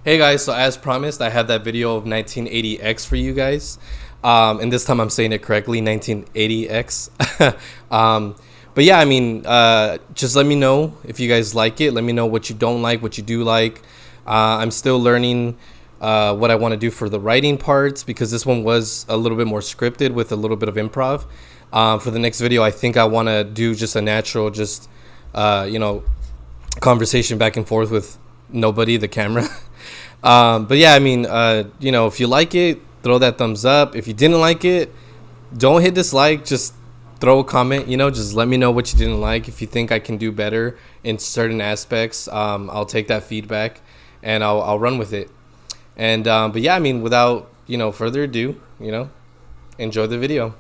Hey guys, so as promised, I have that video of 1980X for you guys. And this time I'm saying it correctly, 1980X. But yeah, just let me know if you guys like it. Let me know what you don't like, what you do like. I'm still learning what I want to do for the writing parts because this one was a little bit more scripted with a little bit of improv. For the next video, I think I want to do just a natural, conversation back and forth with nobody, the camera. But yeah, if you like it, throw that thumbs up. If you didn't like it, don't hit dislike. Just throw a comment. Just let me know what you didn't like. If you think I can do better in certain aspects, I'll take that feedback and I'll run with it. And but yeah, without further ado, enjoy the video.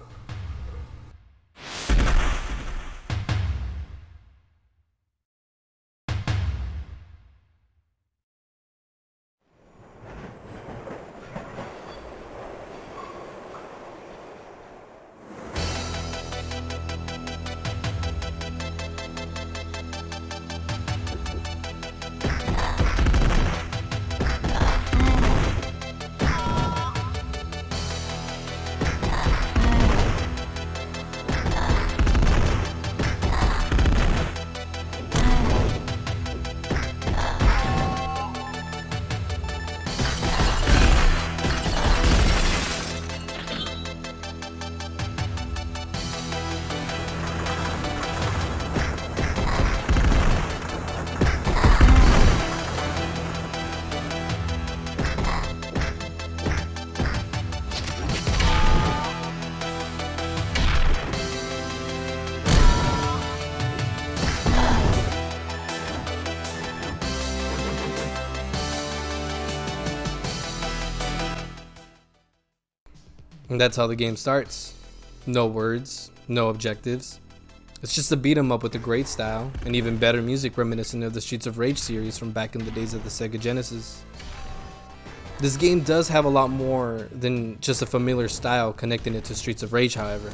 And that's how the game starts. No words, no objectives. It's just a beat 'em up with a great style and even better music reminiscent of the Streets of Rage series from back in the days of the Sega Genesis. This game does have a lot more than just a familiar style connecting it to Streets of Rage, however.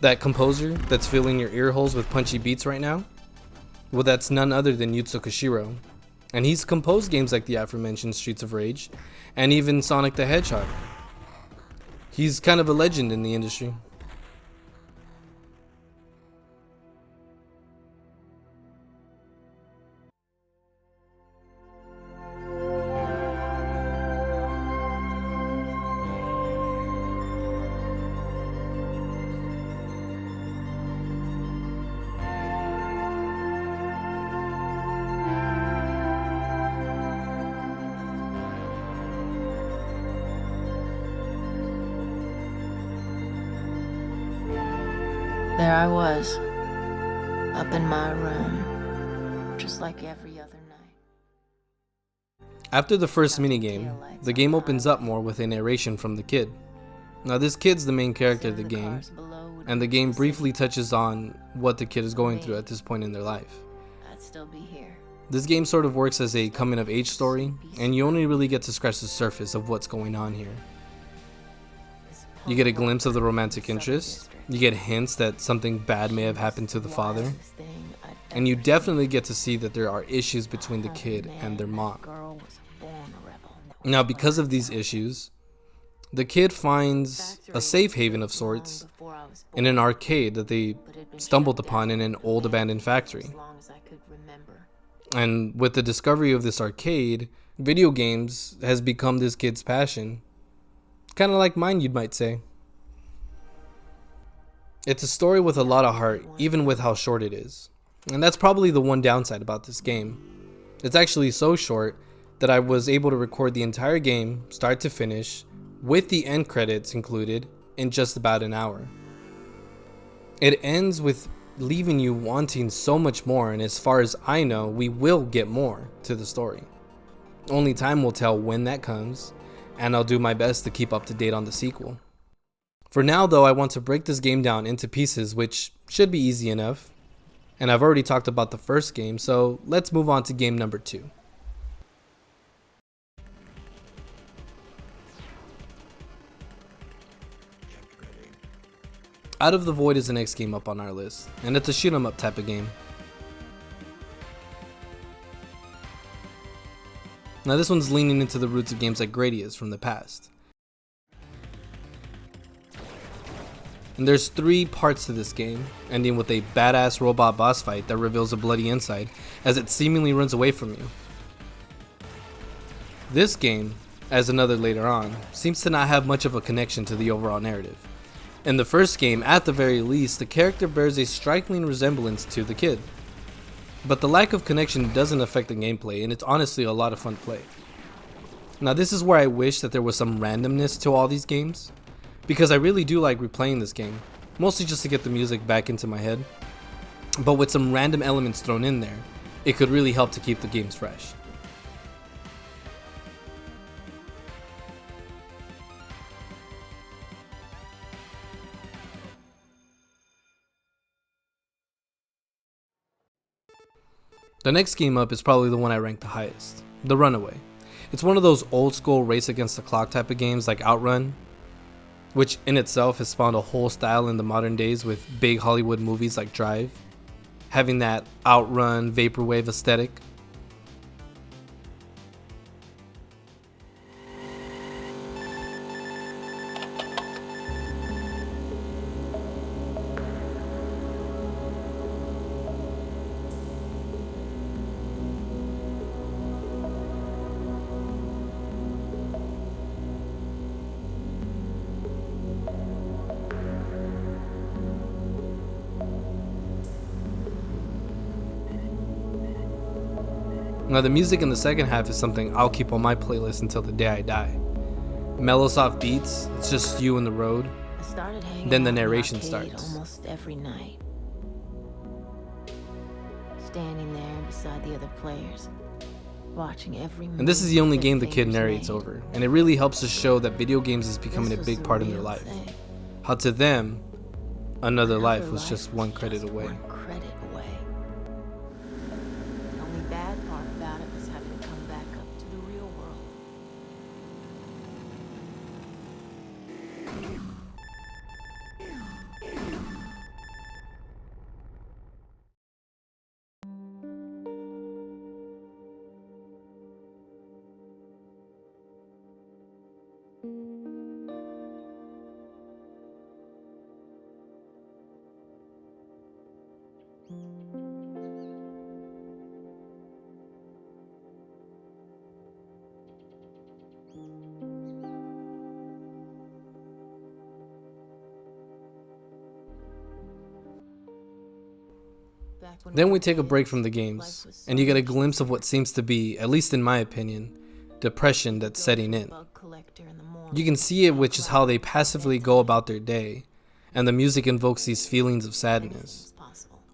That composer that's filling your ear holes with punchy beats right now? Well, that's none other than Yuzo Koshiro. And he's composed games like the aforementioned Streets of Rage and even Sonic the Hedgehog. He's kind of a legend in the industry. There I was, up in my room, just like every other night. After the first minigame, the game opens up more with a narration from the kid. Now this kid's the main character of the game, and the game briefly touches on what the kid is going through at this point in their life. I'd still be here. This game sort of works as a coming of age story, and you only really get to scratch the surface of what's going on here. You get a glimpse of the romantic interest, you get hints that something bad may have happened to the father, and you definitely get to see that there are issues between the kid and their mom. Now, because of these issues, the kid finds a safe haven of sorts in an arcade that they stumbled upon in an old abandoned factory. And with the discovery of this arcade, video games has become this kid's passion. Kind of like mine, you might say. It's a story with a lot of heart, even with how short it is. And that's probably the one downside about this game. It's actually so short that I was able to record the entire game, start to finish, with the end credits included, in just about an hour. It ends with leaving you wanting so much more, and as far as I know, we will get more to the story. Only time will tell when that comes, and I'll do my best to keep up to date on the sequel. For now though, I want to break this game down into pieces, which should be easy enough. And I've already talked about the first game, so let's move on to game number 2. Out of the Void is the next game up on our list, and it's a shoot 'em up type of game. Now this one's leaning into the roots of games like Gradius from the past. And there's 3 parts to this game, ending with a badass robot boss fight that reveals a bloody inside as it seemingly runs away from you. This game, as another later on, seems to not have much of a connection to the overall narrative. In the first game, at the very least, the character bears a striking resemblance to the kid. But the lack of connection doesn't affect the gameplay, and it's honestly a lot of fun to play. Now this is where I wish that there was some randomness to all these games, because I really do like replaying this game, mostly just to get the music back into my head. But with some random elements thrown in there, it could really help to keep the games fresh. The next game up is probably the one I rank the highest, The Runaway. It's one of those old school race against the clock type of games like Outrun, which in itself has spawned a whole style in the modern days with big Hollywood movies like Drive, having that Outrun vaporwave aesthetic. Now the music in the second half is something I'll keep on my playlist until the day I die. Mellow soft beats, it's just you and the road. Then the narration starts. Almost every night. Standing there beside the other players, watching every move. And this is the only their game the kid fingers narrates made. over, and it really helps to show that video games is becoming a This was big the part in their real life. thing. How to them, another life was life just one credit away. One credit away. The only bad part about it was having to come back up to the real world. Then we take a break from the games, and you get a glimpse of what seems to be, at least in my opinion, depression that's setting in. You can see it, which is how they passively go about their day, and the music invokes these feelings of sadness.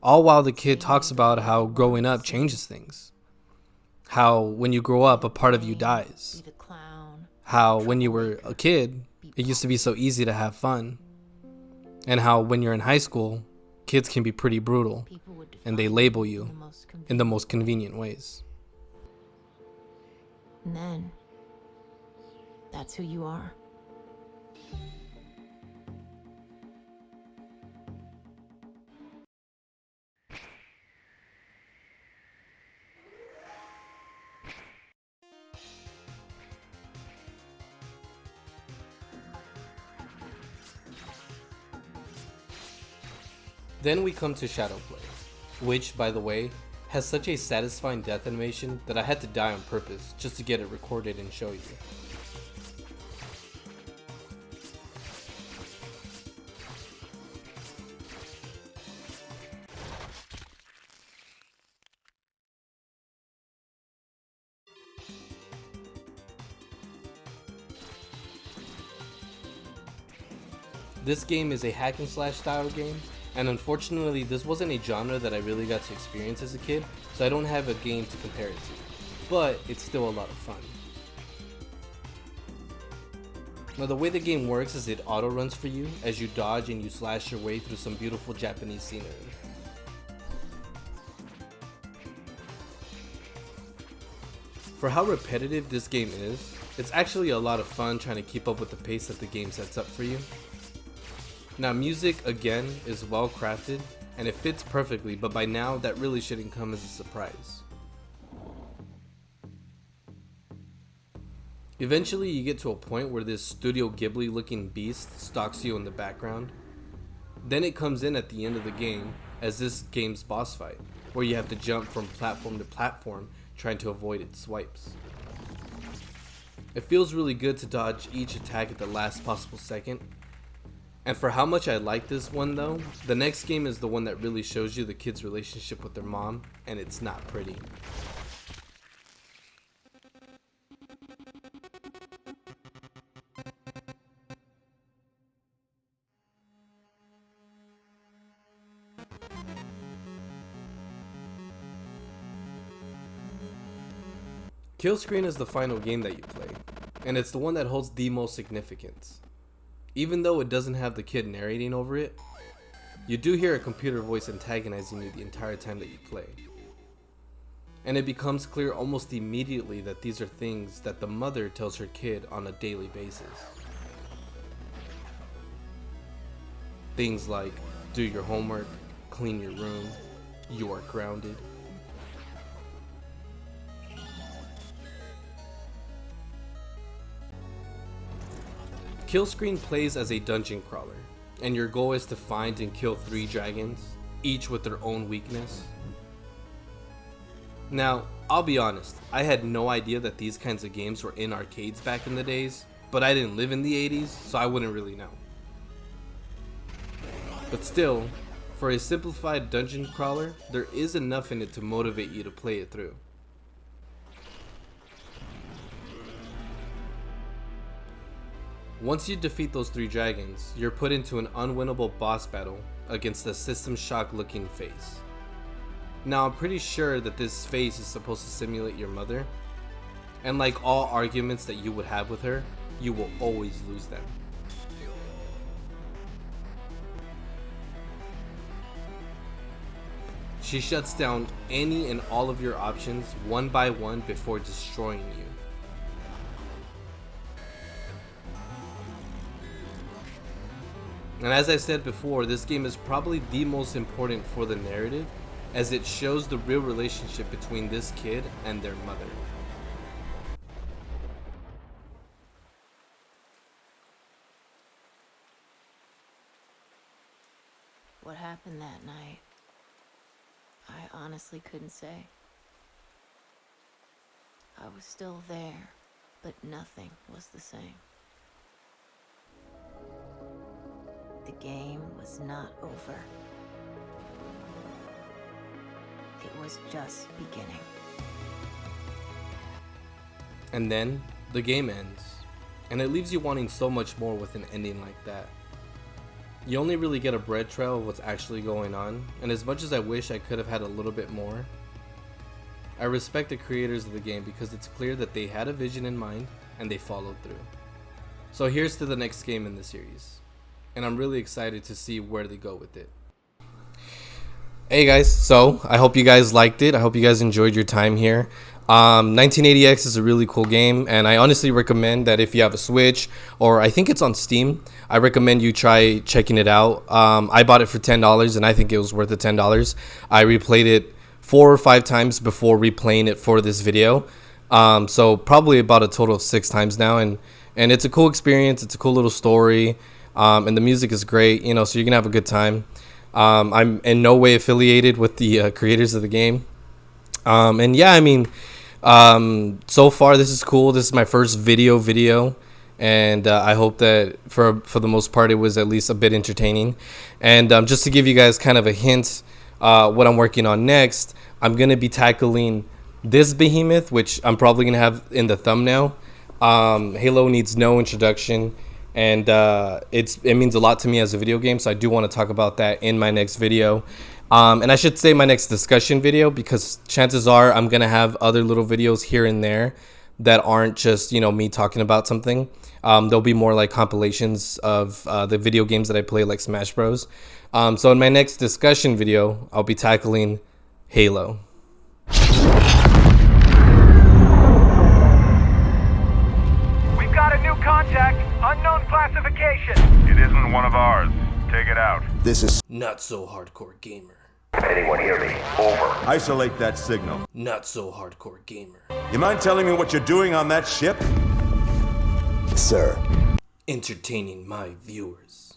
All while the kid talks about how growing up changes things. How when you grow up, a part of you dies. How when you were a kid, it used to be so easy to have fun. And how when you're in high school, kids can be pretty brutal, and they label you in the most convenient ways. And then, that's who you are. Then we come to Shadowplay, which, by the way, has such a satisfying death animation that I had to die on purpose just to get it recorded and show you. This game is a hack and slash style game, and unfortunately this wasn't a genre that I really got to experience as a kid, so I don't have a game to compare it to, but it's still a lot of fun. Now the way the game works is it auto runs for you as you dodge and you slash your way through some beautiful Japanese scenery. For how repetitive this game is, it's actually a lot of fun trying to keep up with the pace that the game sets up for you. Now music, again, is well crafted and it fits perfectly, but by now that really shouldn't come as a surprise. Eventually you get to a point where this Studio Ghibli looking beast stalks you in the background. Then it comes in at the end of the game as this game's boss fight, where you have to jump from platform to platform trying to avoid its swipes. It feels really good to dodge each attack at the last possible second. And for how much I like this one though, the next game is the one that really shows you the kid's relationship with their mom, and it's not pretty. Kill Screen is the final game that you play, and it's the one that holds the most significance. Even though it doesn't have the kid narrating over it, you do hear a computer voice antagonizing you the entire time that you play. And it becomes clear almost immediately that these are things that the mother tells her kid on a daily basis. Things like, do your homework, clean your room, you are grounded. Kill Screen plays as a dungeon crawler, and your goal is to find and kill 3 dragons, each with their own weakness. Now, I'll be honest, I had no idea that these kinds of games were in arcades back in the days, but I didn't live in the 80s, so I wouldn't really know. But still, for a simplified dungeon crawler, there is enough in it to motivate you to play it through. Once you defeat those 3 dragons, you're put into an unwinnable boss battle against a System Shock looking face. Now I'm pretty sure that this face is supposed to simulate your mother, and like all arguments that you would have with her, you will always lose them. She shuts down any and all of your options one by one before destroying you. And as I said before, this game is probably the most important for the narrative, as it shows the real relationship between this kid and their mother. What happened that night? I honestly couldn't say. I was still there, but nothing was the same. The game was not over. It was just beginning. And then, the game ends, and it leaves you wanting so much more with an ending like that. You only really get a bread trail of what's actually going on, and as much as I wish I could have had a little bit more, I respect the creators of the game because it's clear that they had a vision in mind, and they followed through. So here's to the next game in the series, and I'm really excited to see where they go with it. Hey guys, so I hope you guys liked it. I hope you guys enjoyed your time here. 1980X is a really cool game, and I honestly recommend that if you have a Switch, or I think it's on Steam, I recommend you try checking it out. I bought it for $10, and I think it was worth the $10. I replayed it 4 or 5 times before replaying it for this video, so probably about a total of 6 times now, and it's a cool experience. It's a cool little story, and the music is great, you know, so you're gonna have a good time. I'm in no way affiliated with the creators of the game, and yeah, I mean, so far this is cool. This is my first video, and I hope that for the most part it was at least a bit entertaining. And just to give you guys kind of a hint, what I'm working on next, I'm gonna be tackling this behemoth, which I'm probably gonna have in the thumbnail. Halo needs no introduction, and it means a lot to me as a video game, so I do want to talk about that in my next video. And I should say my next discussion video, because chances are I'm gonna have other little videos here and there that aren't just, you know, me talking about something. There'll be more like compilations of the video games that I play, like Smash Bros. So in my next discussion video, I'll be tackling Halo. We've got a new contact, unknown classification. It isn't one of ours. Take it out. This is Not so hardcore gamer. Anyone hear me? Over. isolate that signal. Not so hardcore gamer. You mind telling me what you're doing on that ship? sir. Entertaining my viewers.